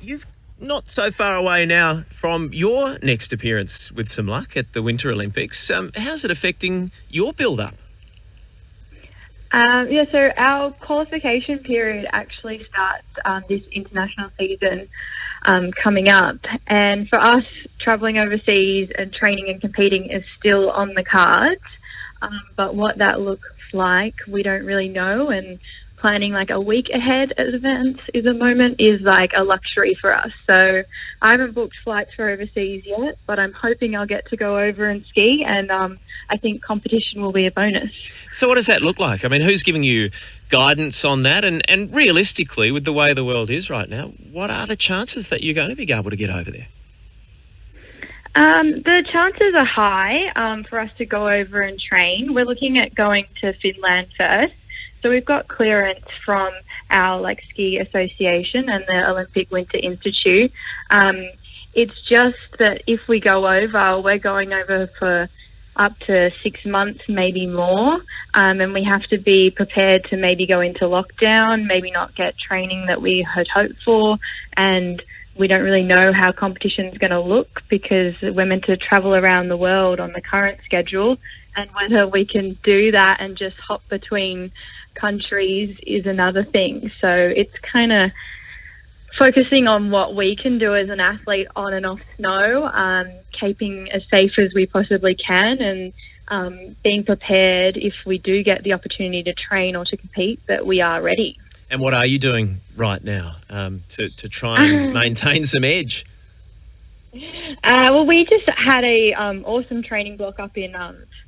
You've not so far away now from your next appearance with some luck at the Winter Olympics. How's it affecting your build-up? So our qualification period actually starts this international season coming up. And for us, travelling overseas and training and competing is still on the cards. But what that looks like, we don't really know. And planning like a week ahead at events is like a luxury for us. So I haven't booked flights for overseas yet, but I'm hoping I'll get to go over and ski, and I think competition will be a bonus. So what does that look like? I mean, who's giving you guidance on that? And realistically, with the way the world is right now, what are the chances that you're going to be able to get over there? The chances are high for us to go over and train. We're looking at going to Finland first. So we've got clearance from our ski association and the Olympic Winter Institute. It's just that if we go over, we're going over for up to 6 months, maybe more. And we have to be prepared to maybe go into lockdown, maybe not get training that we had hoped for. And we don't really know how competition's going to look because we're meant to travel around the world on the current schedule. And whether we can do that and just hop between countries is another thing. So it's kind of focusing on what we can do as an athlete on and off snow, keeping as safe as we possibly can, and being prepared if we do get the opportunity to train or to compete, that we are ready. And what are you doing right now to try and maintain some edge? Well, we just had a awesome training block up in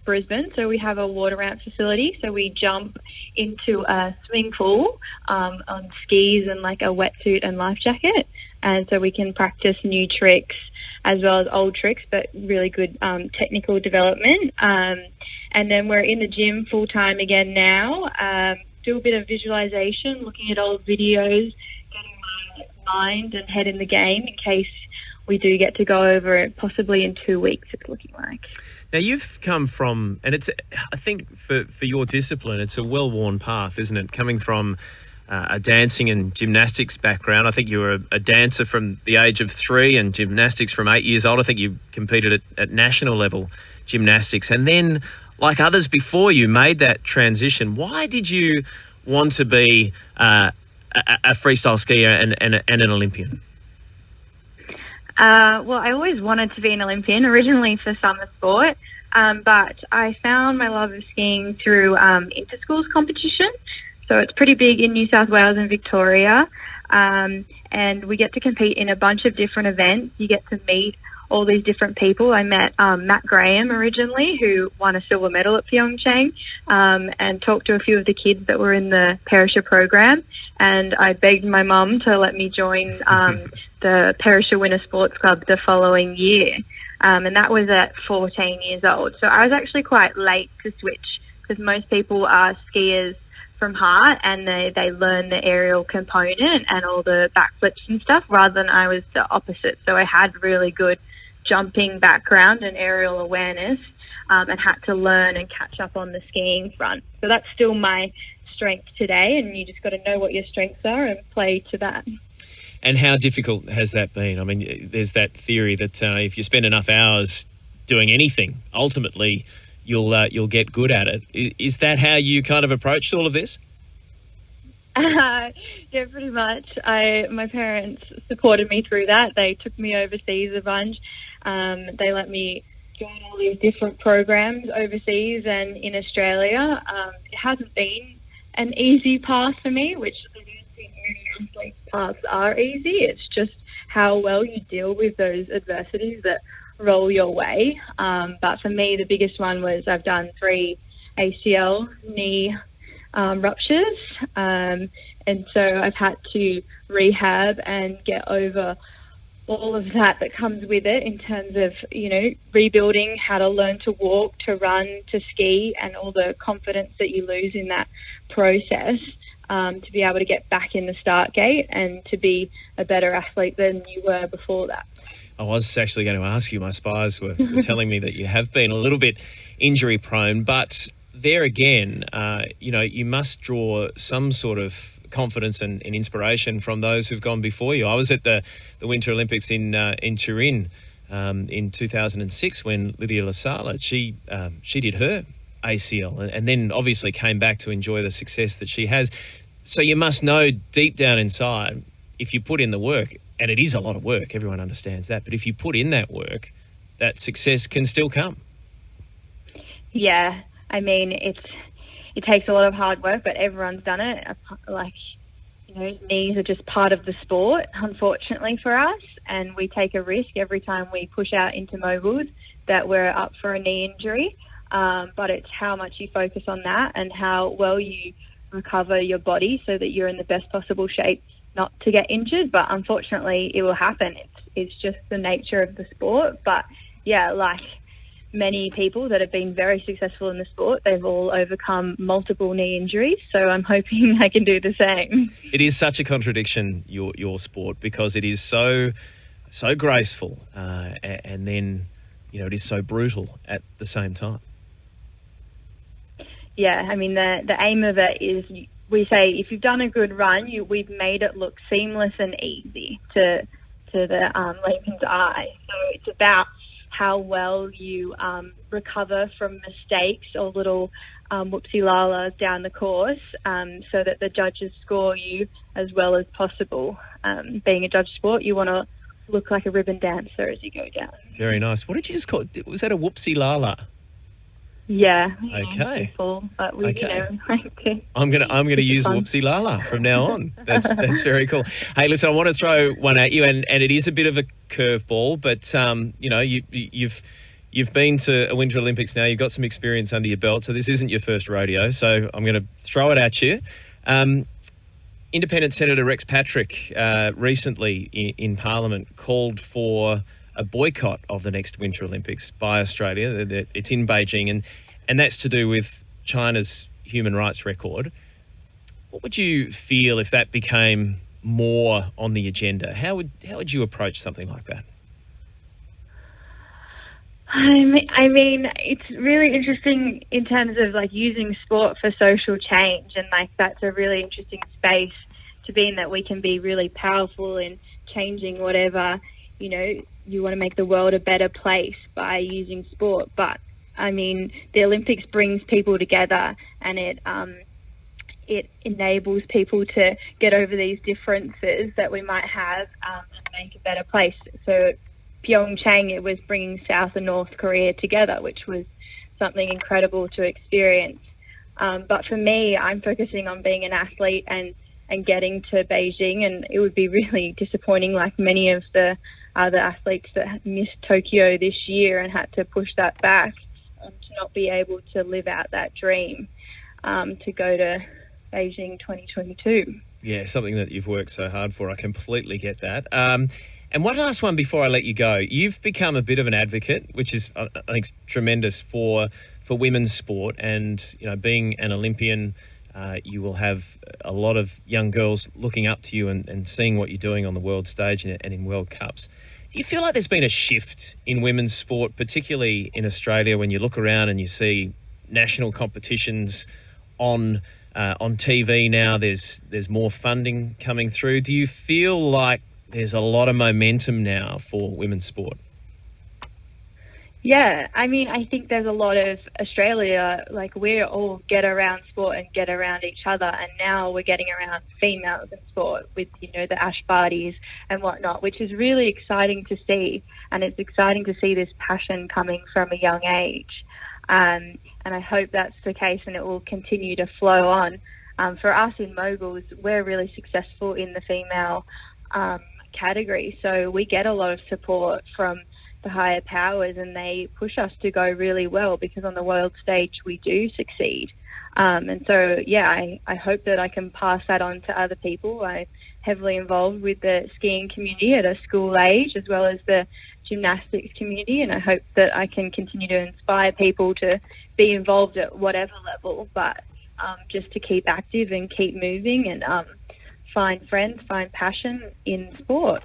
Brisbane. So we have a water ramp facility. So we jump into a swimming pool on skis and a wetsuit and life jacket. And so we can practice new tricks as well as old tricks, but really good technical development. And then we're in the gym full time again now. Do a bit of visualization, looking at old videos, getting my mind and head in the game in case we do get to go over it possibly in 2 weeks, it's looking like. Now, you've come from, and it's, I think for your discipline, it's a well-worn path, isn't it? Coming from a dancing and gymnastics background. I think you were a dancer from the age of 3 and gymnastics from 8 years old. I think you competed at national level gymnastics. And then, like others before you, made that transition. Why did you want to be a freestyle skier and an Olympian? Well, I always wanted to be an Olympian, originally for summer sport, but I found my love of skiing through inter-schools competition. So it's pretty big in New South Wales and Victoria, and we get to compete in a bunch of different events. You get to meet all these different people. I met Matt Graham originally, who won a silver medal at Pyeongchang, and talked to a few of the kids that were in the Perisher program. And I begged my mum to let me join the Perisher Winter Sports Club the following year. And that was at 14 years old. So I was actually quite late to switch because most people are skiers from heart and they learn the aerial component and all the backflips and stuff, rather than I was the opposite. So I had really good jumping background and aerial awareness, and had to learn and catch up on the skiing front. So that's still my strength today, and you just got to know what your strengths are and play to that. And how difficult has that been? I mean, there's that theory that if you spend enough hours doing anything, ultimately you'll get good at it. Is that how you kind of approached all of this? Yeah, pretty much. My parents supported me through that. They took me overseas a bunch. They let me join all these different programs overseas and in Australia. It hasn't been an easy path for me, which I don't think many athletes' paths are easy. It's just how well you deal with those adversities that roll your way. But for me, the biggest one was I've done 3 ACL knee ruptures. And so I've had to rehab and get over all of that comes with it in terms of, rebuilding, how to learn to walk, to run, to ski, and all the confidence that you lose in that process, to be able to get back in the start gate and to be a better athlete than you were before that. I was actually going to ask you, my spies were telling me that you have been a little bit injury prone, but there again, you must draw some sort of confidence and inspiration from those who've gone before you. I was at the Winter Olympics in Turin in 2006 when Lydia Lasala, she did her ACL and then obviously came back to enjoy the success that she has. So you must know deep down inside, if you put in the work, and it is a lot of work, everyone understands that, but if you put in that work, that success can still come. Yeah, I mean, it takes a lot of hard work, but everyone's done it. Like, knees are just part of the sport, unfortunately for us, and we take a risk every time we push out into moguls that we're up for a knee injury. But it's how much you focus on that and how well you recover your body so that you're in the best possible shape not to get injured. But unfortunately, it will happen. It's just the nature of the sport. But yeah, like many people that have been very successful in the sport, they've all overcome multiple knee injuries. So I'm hoping I can do the same. It is such a contradiction, your sport, because it is so graceful, and then it is so brutal at the same time. Yeah, I mean the aim of it is, we say if you've done a good run, we've made it look seamless and easy to the layman's eye. So it's about how well you recover from mistakes or little whoopsie-lalas down the course, so that the judges score you as well as possible. Being a judge sport, you want to look like a ribbon dancer as you go down. Very nice. What did you just call it? Was that a whoopsie-lala? Yeah. Okay. Simple, but I'm gonna use whoopsie lala from now on. That's very cool. Hey, listen, I want to throw one at you, and it is a bit of a curveball, but you've been to a Winter Olympics now. You've got some experience under your belt, so this isn't your first rodeo. So I'm going to throw it at you. Independent Senator Rex Patrick recently in Parliament called for a boycott of the next Winter Olympics by Australia. It's in Beijing, and that's to do with China's human rights record. What would you feel if that became more on the agenda? How would you approach something like that? I mean, it's really interesting in terms of like using sport for social change, and like that's a really interesting space to be in, that we can be really powerful in changing whatever, you want to make the world a better place by using sport. But I mean, the Olympics brings people together, and it enables people to get over these differences that we might have, and make a better place. So Pyeongchang, it was bringing South and North Korea together, which was something incredible to experience. But for me, I'm focusing on being an athlete and getting to Beijing, and it would be really disappointing, like many of the other athletes that missed Tokyo this year and had to push that back, to not be able to live out that dream, to go to Beijing 2022. Yeah, something that you've worked so hard for. I completely get that. And one last one before I let you go. You've become a bit of an advocate, which is, I think, tremendous for women's sport. And, being an Olympian, you will have a lot of young girls looking up to you and seeing what you're doing on the world stage and in World Cups. Do you feel like there's been a shift in women's sport, particularly in Australia, when you look around and you see national competitions on TV now? There's more funding coming through. Do you feel like there's a lot of momentum now for women's sport? Yeah, I mean, I think there's a lot of Australia, like we all get around sport and get around each other, and now we're getting around females in sport with, the Ash Bardys and whatnot, which is really exciting to see, and it's exciting to see this passion coming from a young age. And I hope that's the case, and it will continue to flow on. For us in moguls, we're really successful in the female category, so we get a lot of support from the higher powers, and they push us to go really well, because on the world stage we do succeed. And so, yeah, I hope that I can pass that on to other people. I'm heavily involved with the skiing community at a school age, as well as the gymnastics community, and I hope that I can continue to inspire people to be involved at whatever level, but just to keep active and keep moving and find friends, find passion in sport.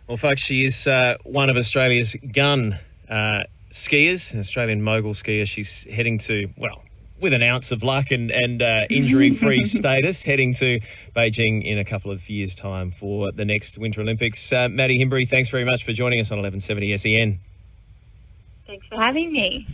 Well, folks, she is one of Australia's gun skiers, an Australian mogul skier. She's heading to, with an ounce of luck and injury-free status, heading to Beijing in a couple of years' time for the next Winter Olympics. Maddie Himbury, thanks very much for joining us on 1170 SEN. Thanks for having me.